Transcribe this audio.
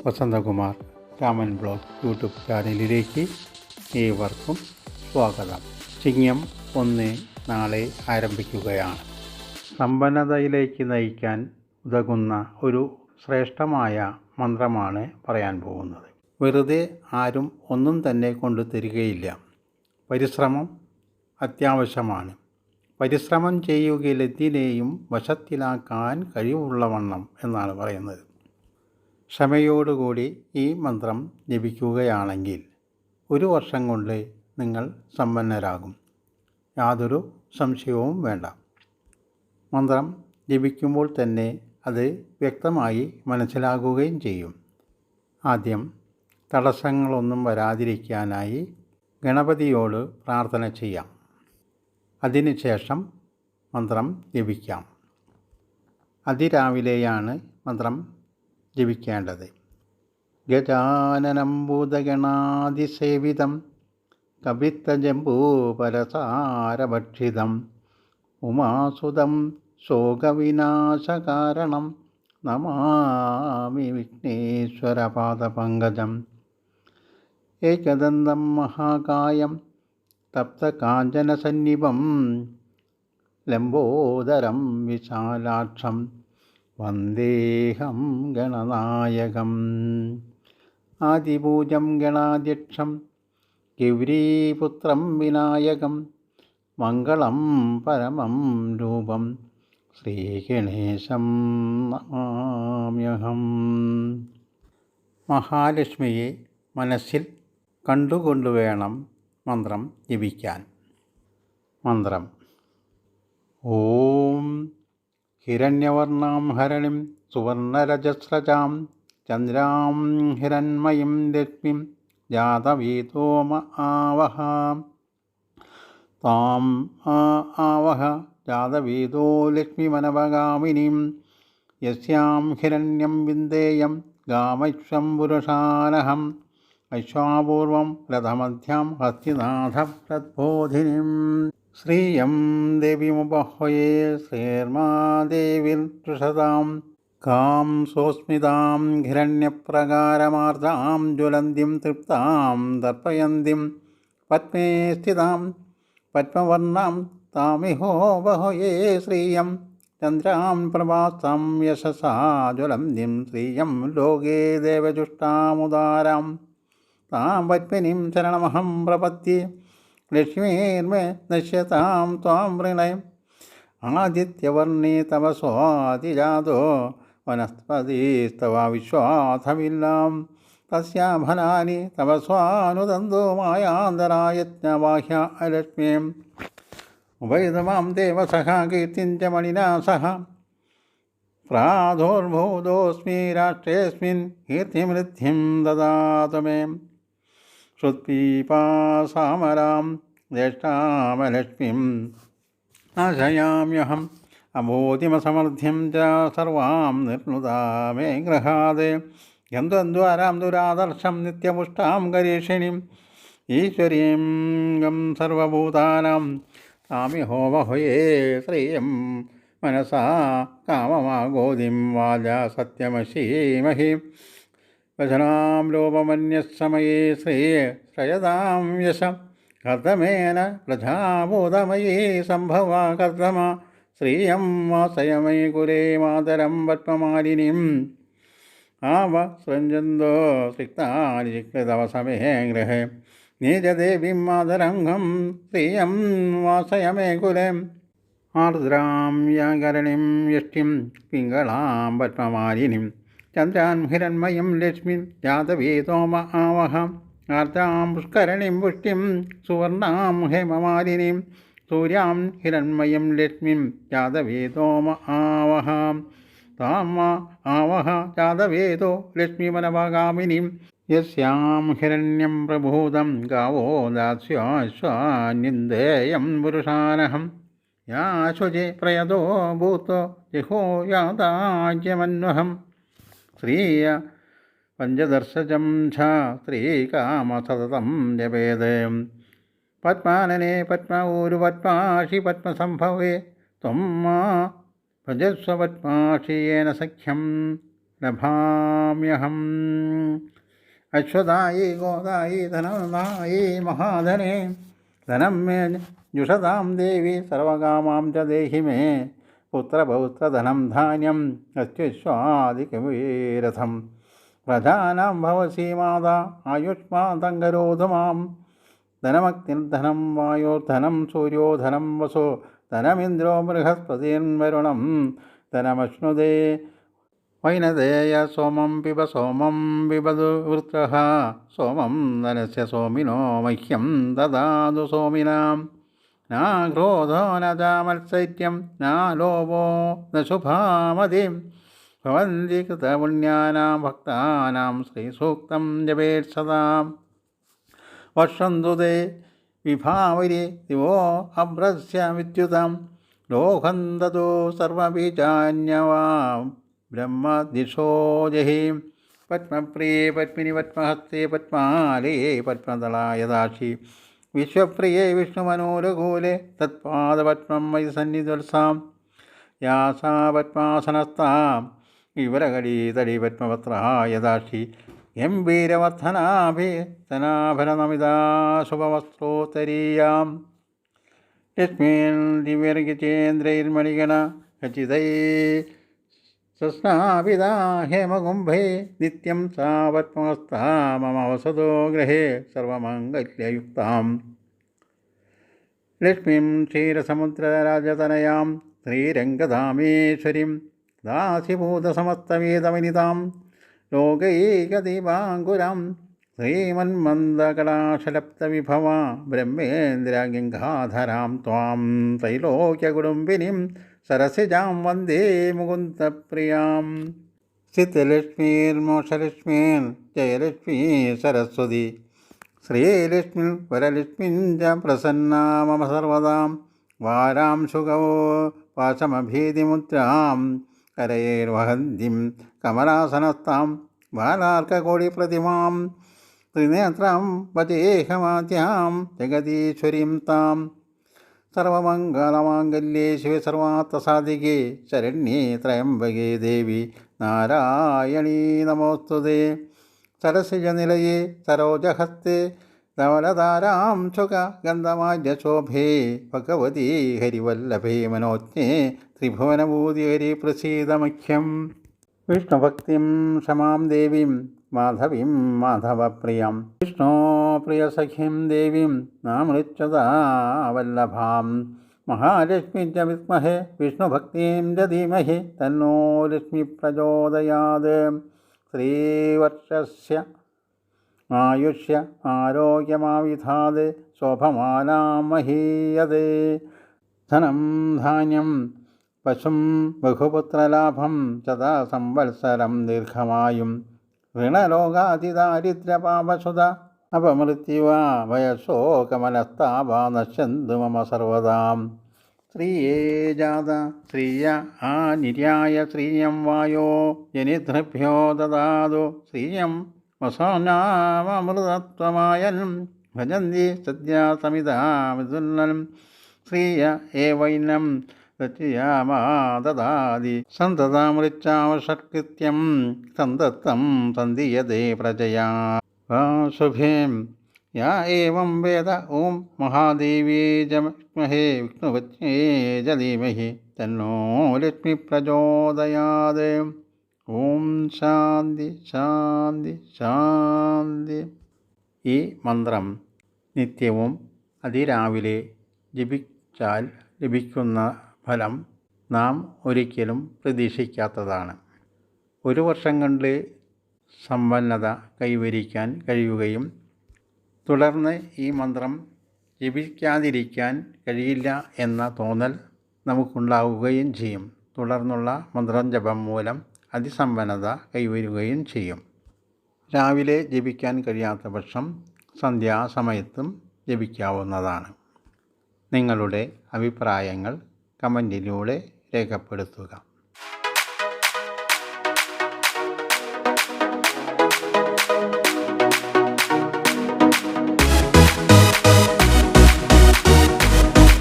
Vasanthakumar Raman blog YouTube ചാനലിലേക്ക് ഏവർക്കും സ്വാഗതം. ചിങ്ങം 1 നാളെ ആരംഭിക്കുകയാണ്. സമ്പന്നതയിലേക്ക് നയിക്കാൻ ഉതകുന്ന ഒരു ശ്രേഷ്ഠമായ മന്ത്രമാണ് പറയാൻ പോകുന്നത്. വെറുതെ ആരും ഒന്നും തന്നെ കൊണ്ടു തരികയില്ല. പരിശ്രമം അത്യാവശ്യമാണ്. പരിശ്രമം ചെയ്യുകയിലെന്തിനേയും വശത്തിലാക്കാൻ കഴിവുള്ളവണ്ണം എന്നാണ് പറയുന്നത്. ക്ഷമയോടുകൂടി ഈ മന്ത്രം ജപിക്കുകയാണെങ്കിൽ 1 വർഷം കൊണ്ട് നിങ്ങൾ സമ്പന്നരാകും. യാതൊരു സംശയവും വേണ്ട. മന്ത്രം ജപിക്കുമ്പോൾ തന്നെ അത് വ്യക്തമായി മനസ്സിലാകുകയും ചെയ്യും. ആദ്യം തടസ്സങ്ങളൊന്നും വരാതിരിക്കാനായി ഗണപതിയോട് പ്രാർത്ഥന ചെയ്യാം. അതിനുശേഷം മന്ത്രം ജപിക്കാം. അതിരാവിലെയാണ് മന്ത്രം ജപിക്കേണ്ടത്. ഗജാനനം ഭൂതഗണാതിസേവിതം കപിത്തജംബൂപരസാരഭക്ഷിതം ഉമാസുതം ശോകവിനാശകാരണം നമാമി വിഘ്നേശ്വരപാദപങ്കജം. ഏകദന്തം മഹാകായം തപ്തകാഞ്ചനസന്നിഭം ലംബോദരം വിശാലാക്ഷം വന്ദേഹം ഗണനായകം. ആദിപൂജം ഗണാധ്യക്ഷം ഗൗരീപുത്രം വിനായകം മംഗളം പരമം രൂപം ശ്രീഗണേശം നമാമ്യഹം. മഹാലക്ഷ്മിയെ മനസ്സിൽ കണ്ടുകൊണ്ടുവേണം മന്ത്രം ജപിക്കാൻ. മന്ത്രം: ഓം ഹിരണ്യവർണാം ഹരണിം സുവർണരജസ്രജാം ചന്ദ്രാം ഹിരൺമയീം ലക്ഷ്മീം ജാതവേദോമ ആവഹ. താം ആവഹ ജാതവേദോ ലക്ഷ്മിമനവഗാമിനീം യസ്യാം ഹിരണ്യം വിന്ദേയം ഗാമൈശ്വം പുരുഷാനഹം ഐശ്വാപൂർവം രഥമധ്യാം ഹസ്തിനാഥപ്രദ്ബോധിനീം. ശ്രീയം ദേവീമുപഹ്വയേ ശ്രീർമാദേവിർപൃഷതാം കാം സോസ്മിതാം ഹിരണ്യപ്രകാരമാർദ്ധാം ജ്വലന്തിം തൃപ്താം ദർപ്പയന്തിം പത്മേ സ്ഥിതാം പത്മവർണ്ണാം താമിഹോപഹ്വയേ ശ്രീയം ചന്ദ്രാം പ്രഭാസാം യശസാ ജ്വലന്തിം ശ്രീയം ലോകേ ദേവജുഷ്ടാമുദാരാം താം പത്മിനീം ശരണമഹം പ്രപദ്യേ. ലക്ഷ്മീർമേ നശ്യതാം ത്വാം പ്രണയം ആദിത്യവർണേ തവ സ്വാതിജാതോ വനസ്പതിസ്തവ വിശ്വാസമില്ലാം തസ്യാ ഫലാനി തവ സ്വാനുദന്തോ മായാന്തരായജ്ഞബാഹ്യ ലക്ഷ്മീം. ഉപൈതമാം ദേവസഹ കീർത്തിഞ്ച മണിനാ സഹ പ്രാദുർഭൂതോസ്മി രാഷ്ട്രേസ്മിൻ കീർത്തിമൃദ്ധിം ദദാതു മേ. ശ്രുത്പീപാസാമരാം ജ്യേഷ്ഠാമലക്ഷ്മീം ആശയാമ്യഹം അബോധിമസമർത്ഥ്യം ച സർവാം നിർണുതാ മേ ഗൃഹാദേ. ഗന്ധദ്വാരാം ദുരാദർശം നിത്യപുഷ്ടാം കരീഷിണീം ഈശ്വരീം ഗം സർവഭൂതാനാം താമിഹോമഹ്വയേ ശ്രീയം മനസാ കാമമാഗോദിം വാചാ സത്യമശീമഹി. വചനാം ലോപമന്യസമയേ ശ്രേയതാം യശം കർദമേന പ്രജാഭൂതമയീ സംഭവ കർദമ ശ്രീയം വാസയമയി കുലേ മാതരം പത്മമാലിനീം. ആവസൃഞ്ജന്തോ സിക്താനി ചിക്ലിതവസമേ ഗൃഹേ നീജദേവീം മാതരംഗം ശ്രീയം വാസയമേ കുലേ. ആർദ്രാം യാകരണിം യഷ്ടിം പിംഗളാം പത്മമാലിനീം ചന്ദ്രാൻ ഹിരൺമയീം ലക്ഷ്മീം ജാതവേദോമ ആവഹ. ആർദ്രാം പുഷ്കരണിം പുഷ്ടിം സുവർണാം ഹേമമാലിനീം സൂര്യാം ഹിരൺമയീം ലക്ഷ്മീം ജാതവേദോമ ആവഹ. താം ആവഹ ജാതവേദോ ലക്ഷ്മിമനവഗാമിനീം യസ്യാം ഹിരണ്യം പ്രഭൂതം ഗാവോ ദാസ്യാശ്വാനിന്ദേയം പുരുഷാനഹം. യാ ശുചി പ്രയതോ ഭൂതോ ജിഹോ യാതാജ്യമന്വഹം. ശ്രീയ പഞ്ചദർശജം ഛ സ്ത്രീകാമസതതം ജപേത്. പത്മാനനെ പത്മഊരു പത്മാഷി പത്മസംഭവേ ത്വം ഭജസ്വ പത്മാഷിയേന സഖ്യം. ലഭാമ്യഹം. അശ്വതായി ഗോദായി ധനനായി മഹാധനേ ധനം മേ ജുഷതാം ദേവി സർവകാമാം ച ദേഹി മേ പുത്രപൗത്രധനം ധാന്യം അത്യുശ്വാദികവീരഥം പ്രജാനാം ഭവസി മാതാ ആയുഷ്മാതം കരോധു മാം ധനമഗ്നിർധനം വായോർധനം സൂര്യോധനം വസോ ധനമിന്ദ്രോ ബൃഹസ്പതിർവരുണം ധനമശ്നുതേ വൈനദേയ സോമം പിബതു വൃത്രഃ സോമം ധനസ്യ സോമിനോ മഹ്യം ദദാതു സോമിനാം നാ ക്രോധോ ന ച മത്സൈര്യം നാ ലോഭോ ന ശുഭാമതിം ഭവന്തി കൃതപുണ്യാനാം ഭക്താനാം ശ്രീസൂക്തം ജപേത് സദാ വർഷന്തു തേ വിഭാവരി ദിവോ അഭ്രസ്യ വിദ്യുതം ലോഹം ദദോ സർവബീജാന്യവാം ബ്രഹ്മദിശോ ജഹീം പത്മപ്രിയേ പത്മിനി പത്മഹസ്തേ പത്മാലേ പത്മദളായ ദാക്ഷി വിശ്വപ്രിയേ വിഷ്ണുമനോരകൂലെ തത്പാദപത്മം മയി സന്നിധ്വത്സാം യാസാ പത്മാസനസ്ഥാം വിവരകടീതടി പത്മപത്രായ ദാക്ഷി ഗംഭീരവർദ്ധനാഭിതനാഭരണമിതാ ശുഭവസ്ത്രോത്തരീയാം യസ്മിൻ ദിവ്യർഗിചേന്ദ്രൈർമണിഗണ ഖചിതൈ സസ്നാപിതാ ഹേമകുംഭേ നിത്യം സാ പത്മഹസ്താ മമ വസതോ ഗൃഹേ സർവമംഗല്യയുക്താം ലക്ഷ്മീം ക്ഷീരസമുദ്രരാജതനയാം ശ്രീരംഗധാമേശ്വരീം ദാസിഭൂതസമസ്തവേദവനിതാം ലോകൈകദീപാങ്കുരാം ശ്രീമന്മന്ദകടാശലപ്തവിഭവ ബ്രഹ്മേന്ദ്രഗംഗാധരാം ത്വാം ത്രൈലോക്യകുടുംബിനിം സരസിജാം വന്ദേ മുകുന്ദപ്രിയാം സ്ഥിതലക്ഷ്മീർമോക്ഷലക്ഷ്മീർ ജയലക്ഷ്മീ സരസ്വതി ശ്രീലക്ഷ്മി വരലക്ഷ്മീ ച പ്രസന്നാ മമ സർവദാം വാരാംശുകോ പാശമഭീതിമുദ്രാം കരയേർവഹന്തിം കമലാസനസ്ഥാം ബാലാർക്കകോടിപ്രതിമാം ത്രിനേത്രാം വചേഹമാദ്യാം ജഗദീശ്വരീം താം സർവമംഗളമാംഗല്യേ ശിവേ സർവാർത്ഥസാധികേ ശരണ്യേ ത്രയംബകേ ദേവി നാരായണീ നമോസ്തുതേ സരസിജനിലയേ സരോജഹസ്തേ ധവലതാരാം ശുക ഗന്ധമാജ്യശോഭേ ഭഗവതീ ഹരിവല്ലഭേ മനോജ്ഞേ ത്രിഭുവനഭൂതി ഹരി പ്രസീദമഖ്യം വിഷ്ണുഭക്തിം ക്ഷമാം ദേവീം മാധവീം മാധവപ്രിയം വിഷ്ണോപ്രിയസഖീം ദേവീം നാമൃച്ഛതാ വല്ലഭാം മഹാലക്ഷ്മി ച വിദ്മഹേ വിഷ്ണുഭക്തിം ച ധീമഹി തന്നോ ലക്ഷ്മി പ്രചോദയാത് ശ്രീവർഷസ്യ ആയുഷ്യ ആരോഗ്യമാവിധാത് ശോഭമാനാം മഹീയതേ ധനം ധാന്യം പശും ബഹുപുത്രലാഭം ചതാ സംവത്സരം ദീർഘമായും ഋണലോകാതിദാരിദ്ര്യപാപസുത അപമൃത്യുവാ വയസ്സോകമനസ്താപാ നശ്യന്തു മമ സർവദാം ശ്രീയേ ജാത ശ്രീയ ആ നിര്യായ ശ്രീയം വായോ ജനിതൃഭ്യോ ദദാതു ശ്രീയം വസാനാമൃതത്വമായനും ഭജന്തി സദ്യാസമിതാമിതുല്ലം ശ്രീയ ഏവൈനം ദദാതി സന്തതാമൃച്ചാവഷത്കൃത്യം സന്തതം സന്ധിയതേ പ്രജയാ ശുഭേം യാ ഏവം വേദ ഓം മഹാദേവ്യേ ജമഹേ വിഷ്ണുപത്നേ ച ധീമഹി തന്നോ ലക്ഷ്മി പ്രചോദയാത് ഓം ശാന്തി ശാന്തി ശാന്തി. ഈ മന്ത്രം നിത്യവും അതിരാവിലെ ജപിച്ചാൽ ലഭിക്കുന്ന ഫലം നാം ഒരിക്കലും പ്രതീക്ഷിക്കാത്തതാണ്. ഒരു വർഷം കൊണ്ട് സമ്പന്നത കൈവരിക്കാൻ കഴിയുകയും തുടർന്ന് ഈ മന്ത്രം ജപിക്കാതിരിക്കാൻ കഴിയില്ല എന്ന തോന്നൽ നമുക്കുണ്ടാവുകയും ചെയ്യും. തുടർന്നുള്ള മന്ത്രം ജപം മൂലം അതിസമ്പന്നത കൈവരുകയും ചെയ്യും. രാവിലെ ജപിക്കാൻ കഴിയാത്ത പക്ഷം സന്ധ്യാസമയത്തും ജപിക്കാവുന്നതാണ്. നിങ്ങളുടെ അഭിപ്രായങ്ങൾ കമൻറ്റിലൂടെ രേഖപ്പെടുത്തുക.